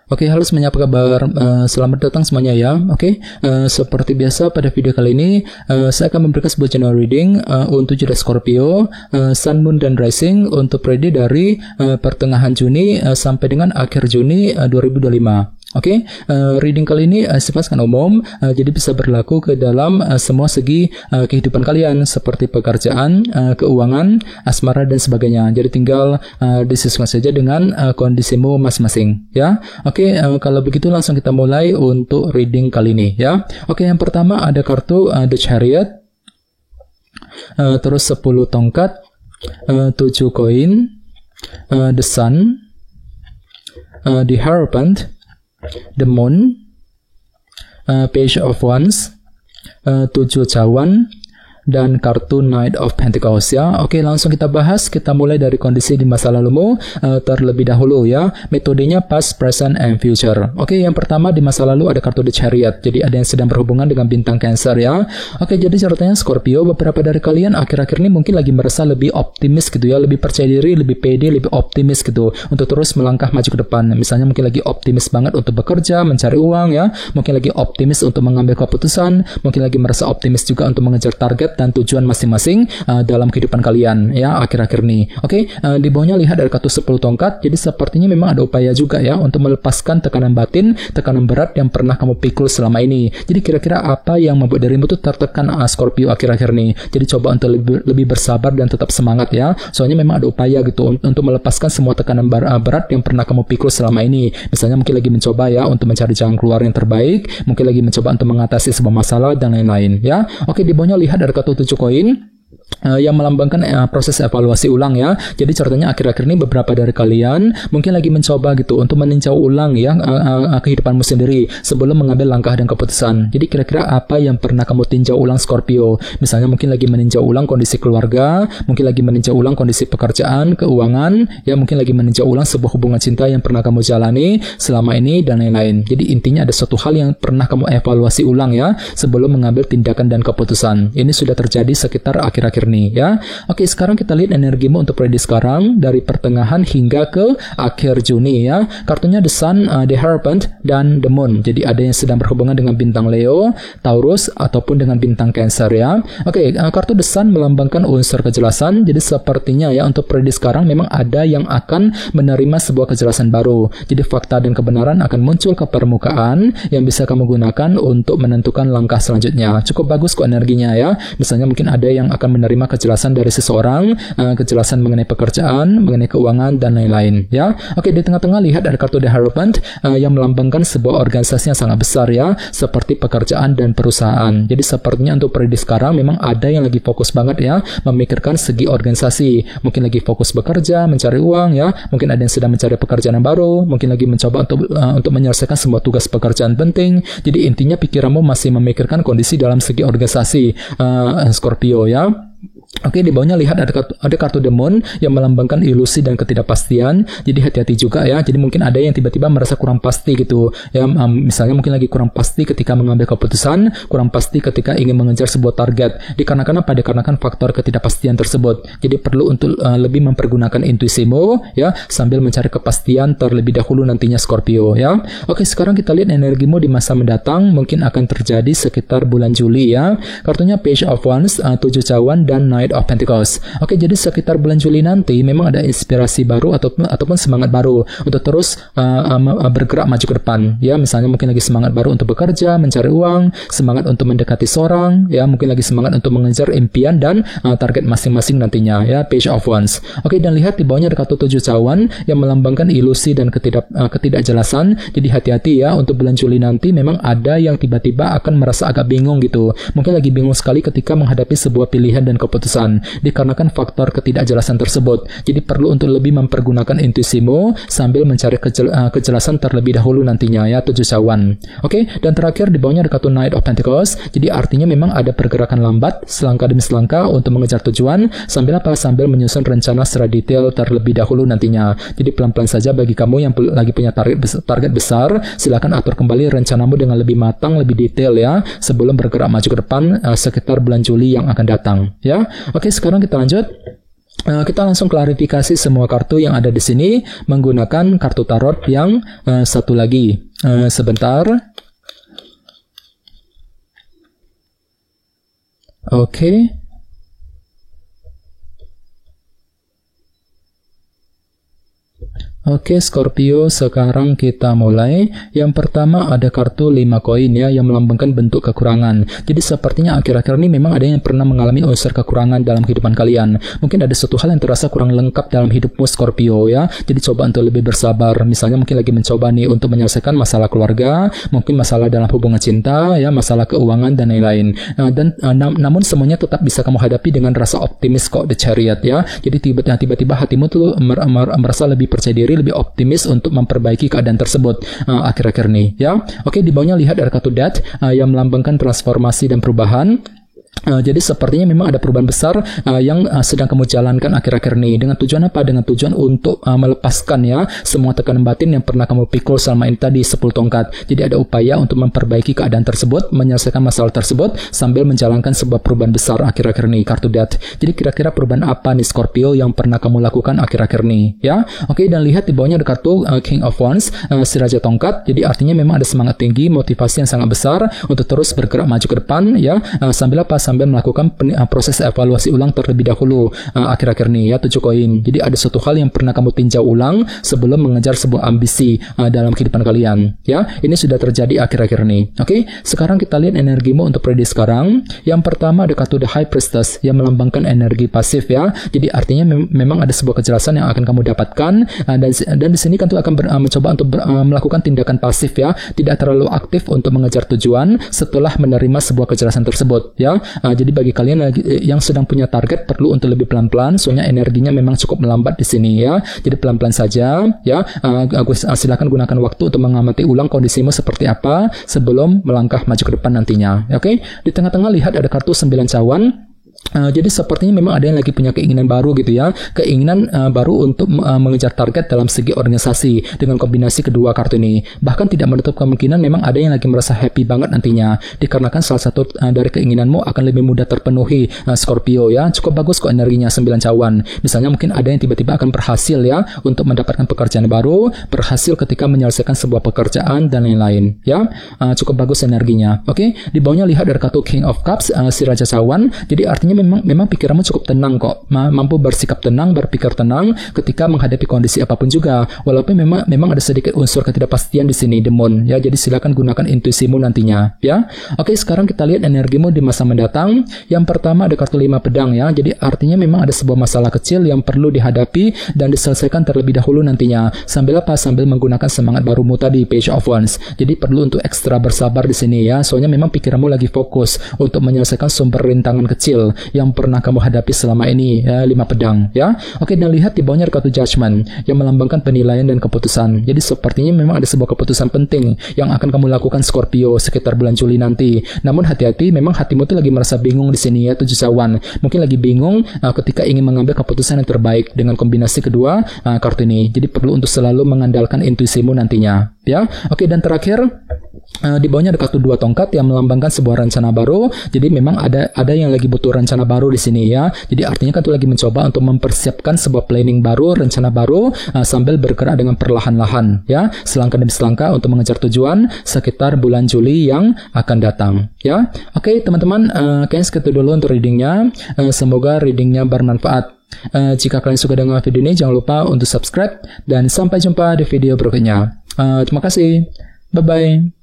Oke, halo semuanya, apa kabar? Selamat datang semuanya ya. Oke, seperti biasa pada video kali ini saya akan memberikan sebuah general reading untuk zodiak Scorpio, Sun, Moon, dan Rising untuk periode dari pertengahan Juni sampai dengan akhir Juni 2025. Oke, reading kali ini sifatnya umum, jadi bisa berlaku ke dalam semua segi kehidupan kalian seperti pekerjaan, keuangan, asmara dan sebagainya. Jadi tinggal disesuaikan saja dengan kondisimu masing-masing ya. Oke, kalau begitu langsung kita mulai untuk reading kali ini ya. Oke, yang pertama ada kartu The Chariot, terus 10 tongkat, 7 koin, The Sun, The Hierophant, The Moon, Page of Wands, 7 cawan, dan kartu Knight of Pentacles ya. Oke, langsung kita bahas. Kita mulai dari kondisi di masa lalumu terlebih dahulu ya. Metodenya past, present, and future. Oke, yang pertama di masa lalu ada kartu The Chariot. Jadi ada yang sedang berhubungan dengan bintang Cancer ya. Oke, jadi ceritanya Scorpio, beberapa dari kalian akhir-akhir ini mungkin lagi merasa lebih optimis gitu ya, lebih percaya diri, lebih pede, lebih optimis gitu untuk terus melangkah maju ke depan. Misalnya mungkin lagi optimis banget untuk bekerja, mencari uang ya. Mungkin lagi optimis untuk mengambil keputusan, mungkin lagi merasa optimis juga untuk mengejar target dan tujuan masing-masing dalam kehidupan kalian ya akhir-akhir ini. Oke, di bawahnya lihat dari kartu 10 tongkat. Jadi sepertinya memang ada upaya juga ya untuk melepaskan tekanan batin, tekanan berat yang pernah kamu pikul selama ini. Jadi kira-kira apa yang membuat dirimu tuh tertekan Scorpio akhir-akhir ini. Jadi coba untuk lebih bersabar dan tetap semangat ya. Soalnya memang ada upaya gitu untuk melepaskan semua tekanan berat yang pernah kamu pikul selama ini. Misalnya mungkin lagi mencoba ya untuk mencari jalan keluar yang terbaik, mungkin lagi mencoba untuk mengatasi sebuah masalah dan lain-lain ya. Oke, di bawahnya lihat dari kartu 7 koin yang melambangkan proses evaluasi ulang ya. Jadi ceritanya akhir-akhir ini beberapa dari kalian mungkin lagi mencoba gitu untuk meninjau ulang ya kehidupanmu sendiri sebelum mengambil langkah dan keputusan. Jadi kira-kira apa yang pernah kamu tinjau ulang Scorpio? Misalnya mungkin lagi meninjau ulang kondisi keluarga, mungkin lagi meninjau ulang kondisi pekerjaan, keuangan, ya mungkin lagi meninjau ulang sebuah hubungan cinta yang pernah kamu jalani selama ini dan lain-lain. Jadi intinya ada suatu hal yang pernah kamu evaluasi ulang ya sebelum mengambil tindakan dan keputusan. Ini sudah terjadi sekitar akhir-akhir nih ya. Oke, sekarang kita lihat energimu untuk periode sekarang dari pertengahan hingga ke akhir Juni ya. Kartunya The Sun, The Hierophant, dan The Moon. Jadi ada yang sedang berhubungan dengan bintang Leo, Taurus, ataupun dengan bintang Cancer ya. Oke, kartu The Sun melambangkan unsur kejelasan. Jadi sepertinya ya untuk periode sekarang memang ada yang akan menerima sebuah kejelasan baru. Jadi fakta dan kebenaran akan muncul ke permukaan yang bisa kamu gunakan untuk menentukan langkah selanjutnya. Cukup bagus kok energinya ya. Misalnya mungkin ada yang akan menerima kejelasan dari seseorang, kejelasan mengenai pekerjaan, mengenai keuangan, dan lain-lain ya. Oke, di tengah-tengah lihat ada kartu The Hierophant yang melambangkan sebuah organisasi yang sangat besar ya, seperti pekerjaan dan perusahaan. Jadi sepertinya untuk periode sekarang memang ada yang lagi fokus banget ya, memikirkan segi organisasi. Mungkin lagi fokus bekerja, mencari uang ya, mungkin ada yang sedang mencari pekerjaan yang baru, mungkin lagi mencoba untuk menyelesaikan semua tugas pekerjaan penting. Jadi intinya pikiranmu masih memikirkan kondisi dalam segi organisasi Scorpio ya. Oke, di bawahnya lihat ada kartu The Moon yang melambangkan ilusi dan ketidakpastian. Jadi hati-hati juga ya. Jadi mungkin ada yang tiba-tiba merasa kurang pasti gitu. Ya, misalnya mungkin lagi kurang pasti ketika mengambil keputusan, kurang pasti ketika ingin mengejar sebuah target. Dikarenakan faktor ketidakpastian tersebut. Jadi perlu untuk lebih mempergunakan intuisimu ya, sambil mencari kepastian terlebih dahulu nantinya Scorpio ya. Oke, sekarang kita lihat energimu di masa mendatang mungkin akan terjadi sekitar bulan Juli ya. Kartunya Page of Wands, 7 cawan, dan Knight of Pentacles. Oke, jadi sekitar bulan Juli nanti memang ada inspirasi baru ataupun semangat baru untuk terus bergerak maju ke depan. Ya, misalnya mungkin lagi semangat baru untuk bekerja, mencari uang, semangat untuk mendekati seorang, ya mungkin lagi semangat untuk mengejar impian dan target masing-masing nantinya ya, Page of Wands. Oke, dan lihat di bawahnya ada kartu 7 cawan yang melambangkan ilusi dan ketidakjelasan. Jadi hati-hati ya untuk bulan Juli nanti memang ada yang tiba-tiba akan merasa agak bingung gitu. Mungkin lagi bingung sekali ketika menghadapi sebuah pilihan dan keputusan dikarenakan faktor ketidakjelasan tersebut. Jadi perlu untuk lebih mempergunakan intuisimu sambil mencari kejelasan terlebih dahulu nantinya ya, 7 cawan. Oke, dan terakhir di bawahnya ada kartu Knight of Pentacles. Jadi artinya memang ada pergerakan lambat selangkah demi selangkah untuk mengejar tujuan sambil menyusun rencana secara detail terlebih dahulu nantinya. Jadi pelan-pelan saja bagi kamu yang lagi punya target besar, silakan atur kembali rencanamu dengan lebih matang, lebih detail ya sebelum bergerak maju ke depan sekitar bulan Juli yang akan datang ya. Oke, sekarang kita lanjut. Kita langsung klarifikasi semua kartu yang ada di sini menggunakan kartu tarot yang satu lagi. Sebentar. Oke. Oke, Scorpio, sekarang kita mulai. Yang pertama ada kartu 5 koin ya, yang melambangkan bentuk kekurangan. Jadi sepertinya akhir-akhir ini memang ada yang pernah mengalami unsur kekurangan dalam kehidupan kalian. Mungkin ada suatu hal yang terasa kurang lengkap dalam hidupmu, Scorpio ya. Jadi coba untuk lebih bersabar. Misalnya mungkin lagi mencoba nih untuk menyelesaikan masalah keluarga, mungkin masalah dalam hubungan cinta ya, masalah keuangan dan lain-lain. Namun semuanya tetap bisa kamu hadapi dengan rasa optimis kok, The Chariot ya. Jadi tiba-tiba hatimu tuh merasa lebih percaya diri, lebih optimis untuk memperbaiki keadaan tersebut akhir-akhir ini ya. Oke, di bawahnya lihat ada kartu Death yang melambangkan transformasi dan perubahan. Jadi sepertinya memang ada perubahan besar yang sedang kamu jalankan akhir-akhir ini. Dengan tujuan apa? Dengan tujuan untuk melepaskan ya semua tekanan batin yang pernah kamu pikul selama ini tadi 10 tongkat. Jadi ada upaya untuk memperbaiki keadaan tersebut, menyelesaikan masalah tersebut sambil menjalankan sebuah perubahan besar akhir-akhir ini, kartu Death. Jadi kira-kira perubahan apa nih Scorpio yang pernah kamu lakukan akhir-akhir ini ya? Oke, dan lihat di bawahnya ada kartu King of Wands, si Raja Tongkat. Jadi artinya memang ada semangat tinggi, motivasi yang sangat besar untuk terus bergerak maju ke depan ya, sambil melakukan proses evaluasi ulang terlebih dahulu akhir-akhir ini ya, 7 koin. Jadi ada suatu hal yang pernah kamu tinjau ulang sebelum mengejar sebuah ambisi dalam kehidupan kalian ya. Ini sudah terjadi akhir-akhir ini. Oke, sekarang kita lihat energimu untuk periode sekarang. Yang pertama ada kartu The High Priestess yang melambangkan energi pasif ya. Jadi artinya memang ada sebuah kejelasan yang akan kamu dapatkan dan di sini kan tuh akan mencoba untuk melakukan tindakan pasif ya, tidak terlalu aktif untuk mengejar tujuan setelah menerima sebuah kejelasan tersebut ya. Jadi bagi kalian yang sedang punya target perlu untuk lebih pelan-pelan, soalnya energinya memang cukup melambat di sini ya. Jadi pelan-pelan saja ya. Silakan gunakan waktu untuk mengamati ulang kondisimu seperti apa sebelum melangkah maju ke depan nantinya. Oke, di tengah-tengah lihat ada kartu 9 cawan. Jadi sepertinya memang ada yang lagi punya keinginan baru gitu ya, keinginan baru untuk mengejar target dalam segi organisasi dengan kombinasi kedua kartu ini. Bahkan tidak menutup kemungkinan memang ada yang lagi merasa happy banget nantinya, dikarenakan salah satu dari keinginanmu akan lebih mudah terpenuhi, Scorpio ya. Cukup bagus kok energinya 9 cawan. Misalnya mungkin ada yang tiba-tiba akan berhasil ya untuk mendapatkan pekerjaan baru, berhasil ketika menyelesaikan sebuah pekerjaan dan lain-lain ya. Cukup bagus energinya. Oke, di bawahnya lihat ada kartu King of Cups, si Raja Cawan. Jadi artinya memang pikiranmu cukup tenang kok, mampu bersikap tenang, berpikir tenang ketika menghadapi kondisi apapun juga. Walaupun memang ada sedikit unsur ketidakpastian di sini, demon ya. Jadi silakan gunakan intuisimu nantinya ya. Oke, sekarang kita lihat energimu di masa mendatang. Yang pertama ada kartu 5 pedang ya. Jadi artinya memang ada sebuah masalah kecil yang perlu dihadapi dan diselesaikan terlebih dahulu nantinya. Sambil menggunakan semangat barumu tadi, Page of Wands. Jadi perlu untuk ekstra bersabar di sini ya. Soalnya memang pikiranmu lagi fokus untuk menyelesaikan sumber rintangan kecil yang pernah kamu hadapi selama ini ya, 5 pedang ya. Oke, dan lihat di bawahnya kartu Judgment yang melambangkan penilaian dan keputusan. Jadi sepertinya memang ada sebuah keputusan penting yang akan kamu lakukan Scorpio sekitar bulan Juli nanti. Namun hati-hati, memang hatimu tuh lagi merasa bingung di sini ya, 7 cawan. Mungkin lagi bingung ketika ingin mengambil keputusan yang terbaik dengan kombinasi kedua kartu ini. Jadi perlu untuk selalu mengandalkan intuisimu nantinya ya. Oke, dan terakhir di bawahnya ada kartu 2 tongkat yang melambangkan sebuah rencana baru. Jadi memang ada yang lagi butuh rencana baru di sini ya. Jadi artinya kan tuh lagi mencoba untuk mempersiapkan sebuah planning baru, rencana baru sambil bergerak dengan perlahan-lahan ya, selangkah demi selangkah untuk mengejar tujuan sekitar bulan Juli yang akan datang ya. Oke, teman-teman, kayaknya segitu dulu untuk readingnya. Semoga readingnya bermanfaat. Jika kalian suka dengan video ini, jangan lupa untuk subscribe dan sampai jumpa di video berikutnya. Terima kasih. Bye-bye.